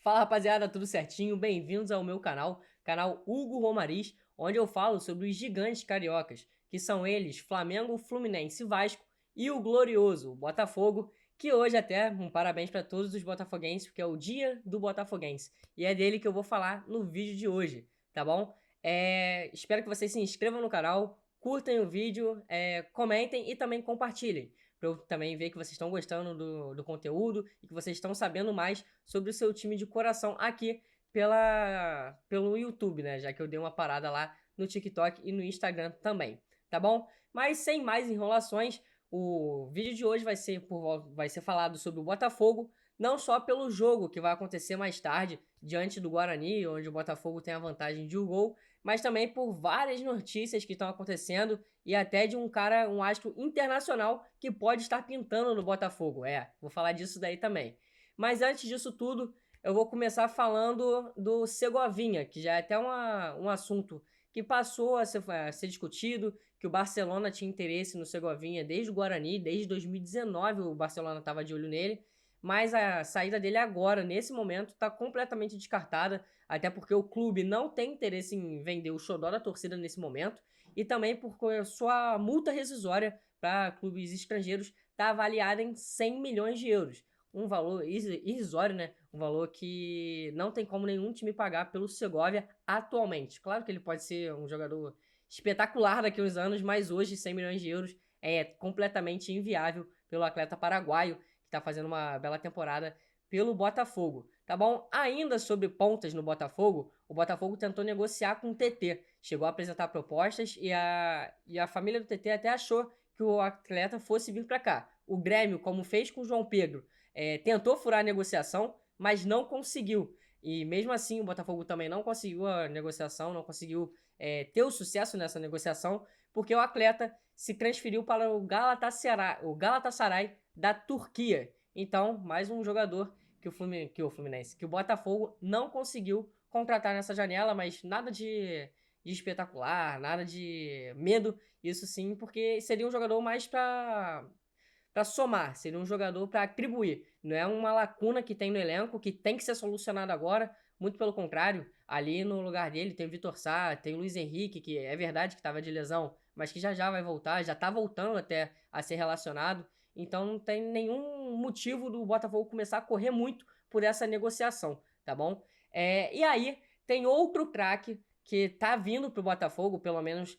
Fala rapaziada, tudo certinho? Bem-vindos ao meu canal Hugo Romariz, onde eu falo sobre os gigantes cariocas, que são eles Flamengo, Fluminense, Vasco e o glorioso Botafogo, que hoje até um parabéns para todos os botafoguenses, porque é o dia do botafoguense, e é dele que eu vou falar no vídeo de hoje, tá bom? Espero que vocês se inscrevam no canal, curtem o vídeo, comentem e também compartilhem, para eu também ver que vocês estão gostando do conteúdo e que vocês estão sabendo mais sobre o seu time de coração aqui pelo YouTube, né? Já que eu dei uma parada lá no TikTok e no Instagram também, tá bom? Mas sem mais enrolações, o vídeo de hoje vai ser falado sobre o Botafogo, não só pelo jogo que vai acontecer mais tarde, diante do Guarani, onde o Botafogo tem a vantagem de um gol, mas também por várias notícias que estão acontecendo e até de um astro internacional que pode estar pintando no Botafogo. Vou falar disso daí também. Mas antes disso tudo, eu vou começar falando do Segovinha, que já é até um assunto que passou a ser discutido, que o Barcelona tinha interesse no Segovinha desde o Guarani, desde 2019 o Barcelona estava de olho nele, mas a saída dele agora, nesse momento, está completamente descartada, até porque o clube não tem interesse em vender o xodó da torcida nesse momento, e também porque a sua multa rescisória para clubes estrangeiros está avaliada em 100 milhões de euros. Um valor irrisório, né? Um valor que não tem como nenhum time pagar pelo Segovia atualmente. Claro que ele pode ser um jogador espetacular daqui a uns anos, mas hoje 100 milhões de euros é completamente inviável pelo atleta paraguaio, que está fazendo uma bela temporada pelo Botafogo, tá bom? Ainda sobre pontas no Botafogo, o Botafogo tentou negociar com o TT, chegou a apresentar propostas e a família do TT até achou que o atleta fosse vir para cá. O Grêmio, como fez com o João Pedro, tentou furar a negociação, mas não conseguiu. E mesmo assim, o Botafogo também não conseguiu a negociação, não conseguiu ter o sucesso nessa negociação, porque o atleta se transferiu para o Galatasaray da Turquia. Então, mais um jogador que o Botafogo não conseguiu contratar nessa janela, mas nada de espetacular, nada de medo, isso sim, porque seria um jogador mais para somar, seria um jogador para atribuir. Não é uma lacuna que tem no elenco que tem que ser solucionada agora, muito pelo contrário, ali no lugar dele tem o Vitor Sá, tem o Luiz Henrique, que é verdade que estava de lesão, mas que já vai voltar, já está voltando até a ser relacionado, então não tem nenhum motivo do Botafogo começar a correr muito por essa negociação, tá bom? E aí tem outro craque que tá vindo pro Botafogo, pelo menos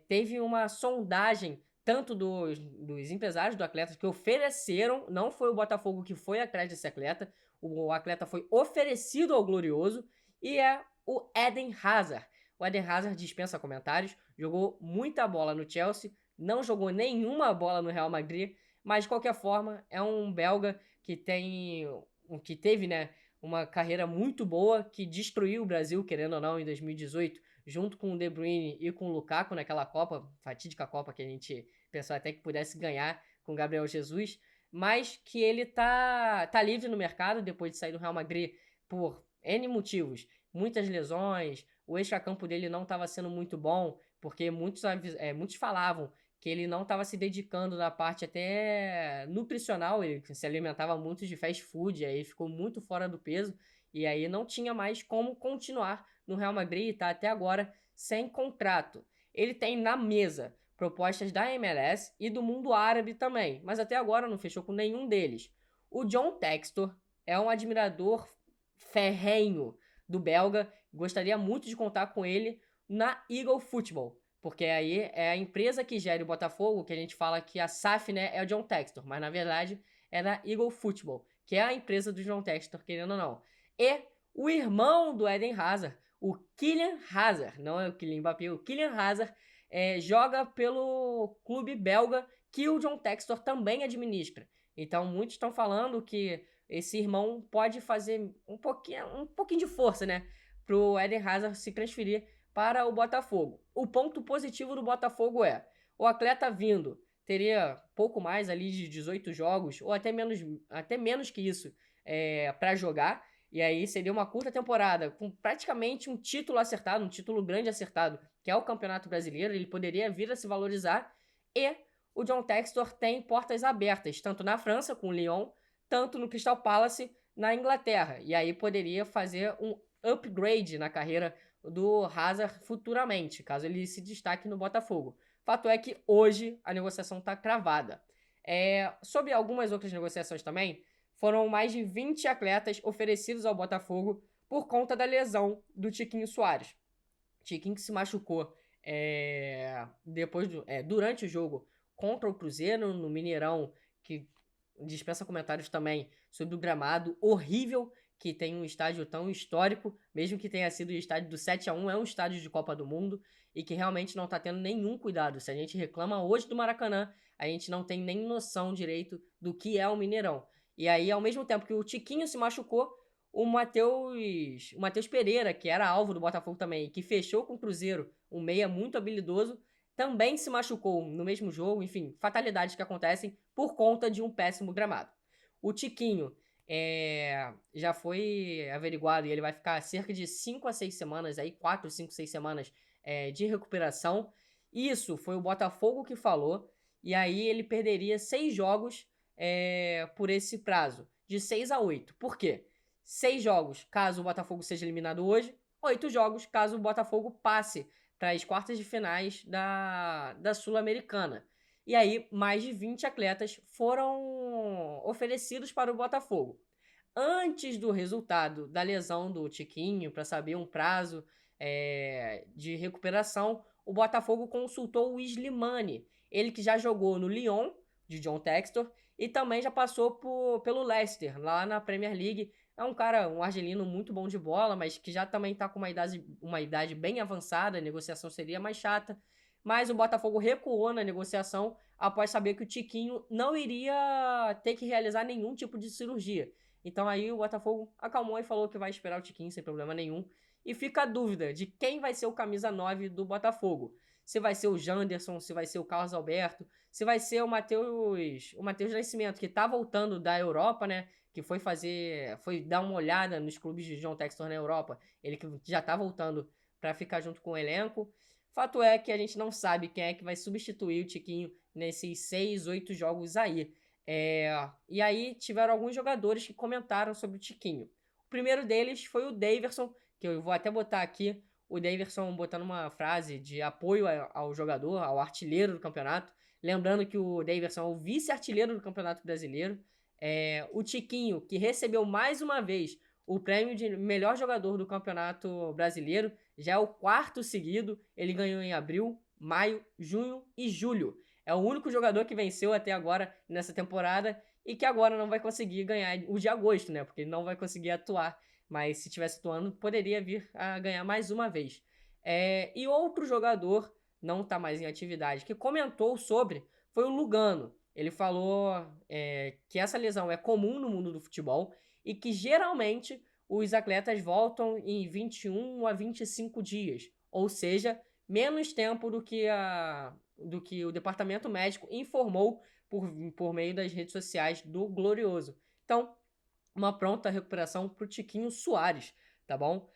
teve uma sondagem tanto dos empresários do atleta que ofereceram, não foi o Botafogo que foi atrás desse atleta, o atleta foi oferecido ao Glorioso, e é o Eden Hazard. O Eden Hazard dispensa comentários, jogou muita bola no Chelsea, não jogou nenhuma bola no Real Madrid, mas de qualquer forma é um belga que teve, né, uma carreira muito boa, que destruiu o Brasil, querendo ou não, em 2018, junto com o De Bruyne e com o Lukaku naquela Copa, fatídica Copa que a gente pensou até que pudesse ganhar com o Gabriel Jesus, mas que ele tá livre no mercado depois de sair do Real Madrid por N motivos, muitas lesões, o extracampo dele não estava sendo muito bom, porque muitos falavam que ele não estava se dedicando na parte até nutricional, ele se alimentava muito de fast food, aí ficou muito fora do peso, e aí não tinha mais como continuar no Real Madrid, e tá até agora sem contrato. Ele tem na mesa propostas da MLS e do mundo árabe também, mas até agora não fechou com nenhum deles. O John Textor é um admirador ferrenho do belga, gostaria muito de contar com ele na Eagle Football, porque aí é a empresa que gera o Botafogo, que a gente fala que a SAF, né, é o John Textor, mas na verdade é na Eagle Football, que é a empresa do John Textor, querendo ou não. E o irmão do Eden Hazard, o Kylian Hazard, não é o Kylian Mbappé, o Kylian Hazard, joga pelo clube belga que o John Textor também administra. Então muitos estão falando que esse irmão pode fazer um pouquinho de força, né, pro Eden Hazard se transferir para o Botafogo. O ponto positivo do Botafogo é o atleta vindo teria pouco mais ali de 18 jogos, ou até menos que isso, para jogar, e aí seria uma curta temporada com praticamente um título acertado, um título grande acertado, que é o Campeonato Brasileiro, ele poderia vir a se valorizar, e o John Textor tem portas abertas, tanto na França com o Lyon, tanto no Crystal Palace, na Inglaterra. E aí poderia fazer um upgrade na carreira do Hazard futuramente, caso ele se destaque no Botafogo. Fato é que hoje a negociação está cravada. Sobre algumas outras negociações também, foram mais de 20 atletas oferecidos ao Botafogo por conta da lesão do Tiquinho Soares. Tiquinho que se machucou durante o jogo contra o Cruzeiro no Mineirão, que dispensa comentários também sobre o gramado horrível, que tem um estádio tão histórico, mesmo que tenha sido o estádio do 7-1, é um estádio de Copa do Mundo, e que realmente não está tendo nenhum cuidado. Se a gente reclama hoje do Maracanã, a gente não tem nem noção direito do que é o Mineirão. E aí, ao mesmo tempo que o Tiquinho se machucou, o Matheus Pereira, que era alvo do Botafogo também, que fechou com o Cruzeiro, um meia muito habilidoso, também se machucou no mesmo jogo. Enfim, fatalidades que acontecem por conta de um péssimo gramado. O Tiquinho já foi averiguado e ele vai ficar cerca de 5 a 6 semanas, 4, 5, 6 semanas de recuperação. Isso foi o Botafogo que falou, e aí ele perderia 6 jogos por esse prazo, de 6 a 8. Por quê? 6 jogos caso o Botafogo seja eliminado hoje, 8 jogos caso o Botafogo passe para as quartas de finais da Sul-Americana. E aí, mais de 20 atletas foram oferecidos para o Botafogo. Antes do resultado da lesão do Tiquinho, para saber um prazo de recuperação, o Botafogo consultou o Slimani, ele que já jogou no Lyon, de John Textor, e também já passou pelo Leicester, lá na Premier League. É um argelino muito bom de bola, mas que já também está com uma idade bem avançada, a negociação seria mais chata. Mas o Botafogo recuou na negociação após saber que o Tiquinho não iria ter que realizar nenhum tipo de cirurgia. Então aí o Botafogo acalmou e falou que vai esperar o Tiquinho sem problema nenhum. E fica a dúvida de quem vai ser o camisa 9 do Botafogo. Se vai ser o Janderson, se vai ser o Carlos Alberto, se vai ser o Matheus Nascimento, que tá voltando da Europa, né? Que foi dar uma olhada nos clubes de John Textor na Europa. Ele que já tá voltando para ficar junto com o elenco. Fato é que a gente não sabe quem é que vai substituir o Tiquinho nesses 6, 8 jogos aí. E aí tiveram alguns jogadores que comentaram sobre o Tiquinho. O primeiro deles foi o Daverson, que eu vou até botar aqui, o Daverson botando uma frase de apoio ao jogador, ao artilheiro do campeonato. Lembrando que o Daverson é o vice-artilheiro do Campeonato Brasileiro. O Tiquinho, que recebeu mais uma vez o prêmio de melhor jogador do Campeonato Brasileiro, já é o 4º seguido. Ele ganhou em abril, maio, junho e julho. É o único jogador que venceu até agora nessa temporada e que agora não vai conseguir ganhar o de agosto, né? Porque ele não vai conseguir atuar. Mas se tivesse atuando, poderia vir a ganhar mais uma vez. E outro jogador, não está mais em atividade, que comentou sobre, foi o Lugano. Ele falou que essa lesão é comum no mundo do futebol e que geralmente os atletas voltam em 21 a 25 dias. Ou seja, menos tempo do que o departamento médico informou por meio das redes sociais do Glorioso. Então, uma pronta recuperação para o Tiquinho Soares, tá bom?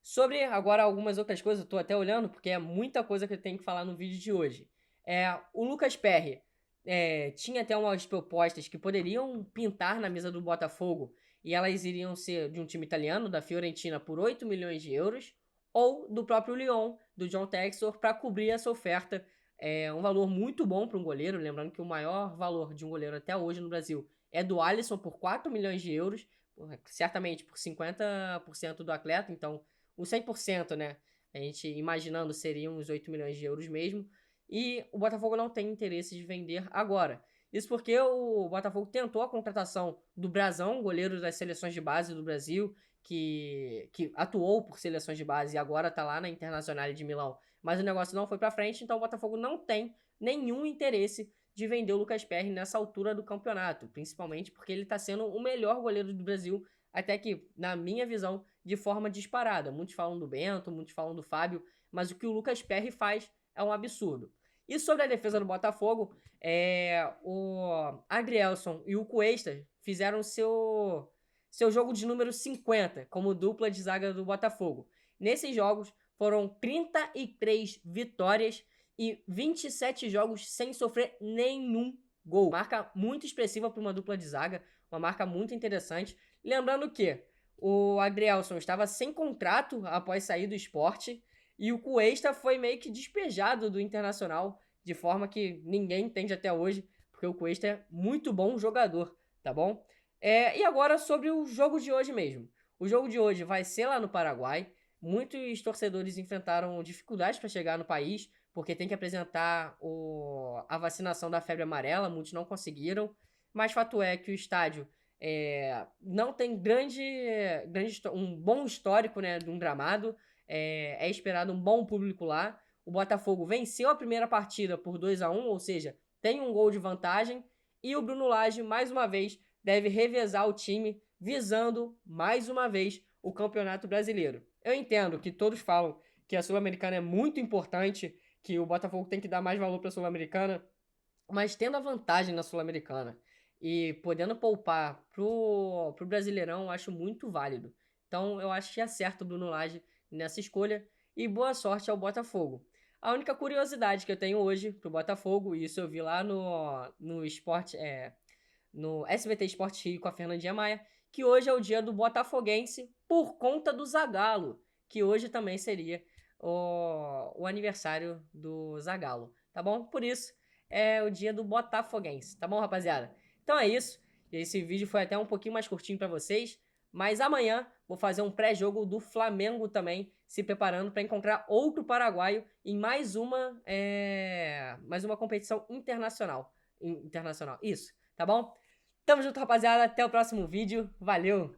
Sobre agora algumas outras coisas, eu tô até olhando, porque é muita coisa que eu tenho que falar no vídeo de hoje. O Lucas Perry tinha até umas propostas que poderiam pintar na mesa do Botafogo, e elas iriam ser de um time italiano, da Fiorentina, por 8 milhões de euros, ou do próprio Lyon, do John Textor, para cobrir essa oferta. Um valor muito bom para um goleiro, lembrando que o maior valor de um goleiro até hoje no Brasil é do Alisson, por 4 milhões de euros, certamente por 50% do atleta, então o 100%, né? A gente imaginando seriam uns 8 milhões de euros mesmo. E o Botafogo não tem interesse de vender agora. Isso porque o Botafogo tentou a contratação do Brazão, goleiro das seleções de base do Brasil, que atuou por seleções de base e agora tá lá na Internazionale de Milão. Mas o negócio não foi pra frente, então o Botafogo não tem nenhum interesse de vender o Lucas Perry nessa altura do campeonato. Principalmente porque ele tá sendo o melhor goleiro do Brasil, até que, na minha visão, de forma disparada. Muitos falam do Bento, muitos falam do Fábio, mas o que o Lucas Perry faz é um absurdo. E sobre a defesa do Botafogo, o Adrielson e o Cuesta fizeram seu jogo de número 50 como dupla de zaga do Botafogo. Nesses jogos foram 33 vitórias e 27 jogos sem sofrer nenhum gol. Marca muito expressiva para uma dupla de zaga. uma marca muito interessante. Lembrando que o Adrielson estava sem contrato após sair do Sport e o Cuesta foi meio que despejado do Internacional, de forma que ninguém entende até hoje, porque o Cuesta é muito bom jogador, tá bom? E agora sobre o jogo de hoje mesmo. O jogo de hoje vai ser lá no Paraguai. Muitos torcedores enfrentaram dificuldades para chegar no país, porque tem que apresentar a vacinação da febre amarela, muitos não conseguiram. Mas fato é que o estádio não tem um bom histórico, né, de um gramado. É esperado um bom público lá. O Botafogo venceu a primeira partida por 2-1, ou seja, tem um gol de vantagem. E o Bruno Lage, mais uma vez, deve revezar o time, visando, mais uma vez, o Campeonato Brasileiro. Eu entendo que todos falam que a Sul-Americana é muito importante, que o Botafogo tem que dar mais valor para a Sul-Americana, mas tendo a vantagem na Sul-Americana e podendo poupar pro Brasileirão, eu acho muito válido. Então, eu acho que é certo o Bruno Lage nessa escolha e boa sorte ao Botafogo. A única curiosidade que eu tenho hoje pro Botafogo, e isso eu vi lá no esporte, no SBT Esporte Rio com a Fernandinha Maia, que hoje é o dia do botafoguense por conta do Zagallo, que hoje também seria o aniversário do Zagallo, tá bom? Por isso, é o dia do botafoguense, tá bom, rapaziada? Então é isso, esse vídeo foi até um pouquinho mais curtinho para vocês, mas amanhã vou fazer um pré-jogo do Flamengo também, se preparando para encontrar outro paraguaio em mais uma competição internacional. Isso, tá bom? Tamo junto, rapaziada. Até o próximo vídeo. Valeu!